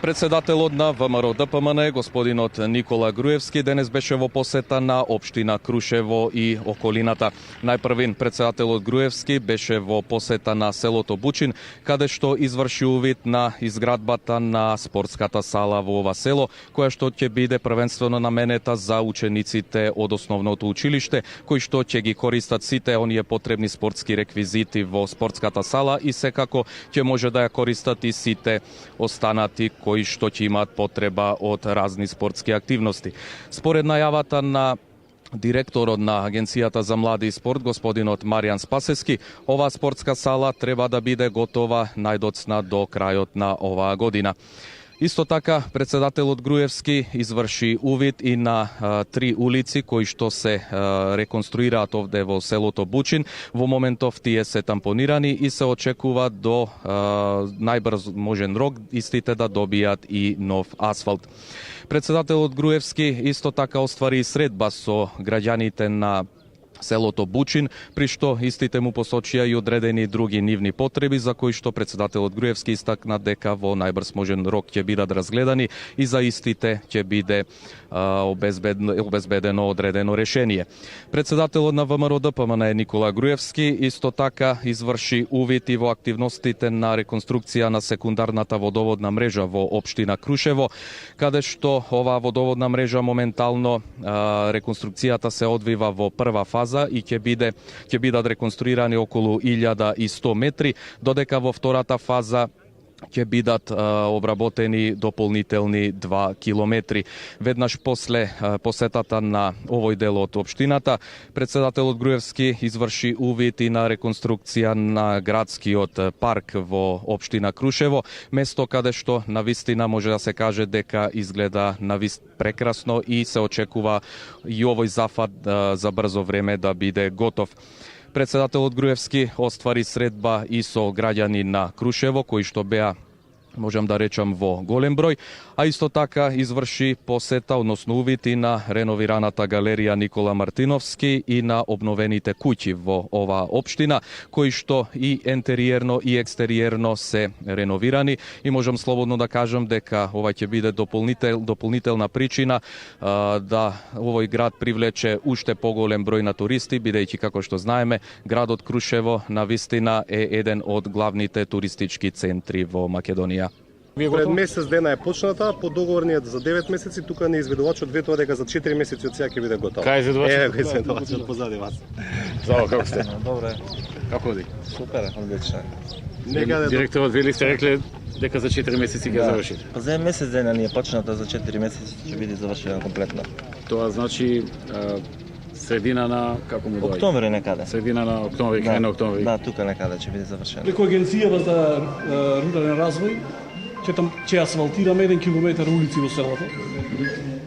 Председателот на ВМРО ДПМН, господинот Никола Груевски, денес беше во посета на општина Крушево и околината. Најпрвин председателот Груевски беше во посета на селото Бучин, каде што изврши увид на изградбата на спортската сала во ова село, која што ќе биде првенствено наменета за учениците од основното училиште, кои што ќе ги користат сите оние потребни спортски реквизити во спортската сала и секако ќе може да ја користат и сите останати кои што ќе имаат потреба од разни спортски активности. Според најавата на директорот на Агенцијата за млади и спорт, господинот Маријан Спасески, оваа спортска сала треба да биде готова најдоцна до крајот на оваа година. Исто така, председателот Груевски изврши увид и на три улици кои што се реконструираат овде во селото Бучин. Во моментов тие се тампонирани и се очекува до најбрз можен рок истите да добијат и нов асфалт. Председателот Груевски исто така оствари средба со граѓаните на селото Бучин, при што истите му посочија и одредени други нивни потреби, за кои што председателот Груевски истакна дека во најбрз можен рок ќе бидат разгледани и за истите ќе биде обезбедено одредено решение. Председателот на ВМРО ДПМН Никола Груевски исто така изврши увид и во активностите на реконструкција на секундарната водоводна мрежа во општина Крушево, каде што оваа водоводна мрежа моментално реконструкцијата се одвива во прва фаза и ќе бидат реконструирани околу 1100 метри, додека во втората фаза ќе бидат обработени дополнителни 2 километри. Веднаш после посетата на овој дел од општината, председателот Груевски изврши увид и на реконструкција на градскиот парк во општина Крушево, место каде што навистина може да се каже дека изгледа прекрасно и се очекува и овој зафат за брзо време да биде готов. Председателот Груевски оствари средба и со граѓани на Крушево, кои што беа, можам да речам, во голем број, а исто така изврши посета, односно увид и на реновираната галерија Никола Мартиновски и на обновените куќи во оваа општина, кои што и интериерно и екстериерно се реновирани и можам слободно да кажам дека ова ќе биде дополнителна причина да овој град привлече уште поголем број на туристи, бидејќи, како што знаеме, градот Крушево навистина е еден од главните туристички центри во Македонија. Пред месец дена е почната, по договор ни е за 9 месеци, тука не изведувачот ветува дека за 4 месеци од сега ќе биде готово. Кај изведувачот? Еве изведувачот позади вас. Здраво, како сте? Добре. Како оди? Супер, одлично. Директорот вели сте рекле дека за 4 месеци ќе завршите. Па за месец дена ни е почната, за 4 месеци ќе биде завршена комплетно. Тоа значи средина на како му доаѓа? Октомври некаде. Средина на октомври, крај на октомври. Да, тука некаде ќе биде завршена. Преку Агенцијата за рурален развој ќе асфалтираме 1 километар улици во селото.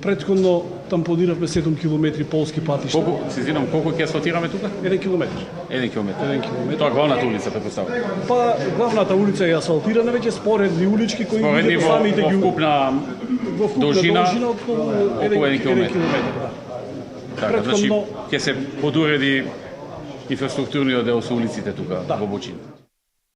Претходно тампониравме 7 километри полски патишта. Колку ќе асфалтираме тука? 1 километар. 1 километар. 1 километар. Тоа главната улица претпоставувам. Па главната улица е асфалтирана веќе, споредни улички кои видите самите ги вкупна должина околу 1 километар. Така, значи Претходно ќе се подуреди инфраструктурниот дел со улиците тука во Бучин.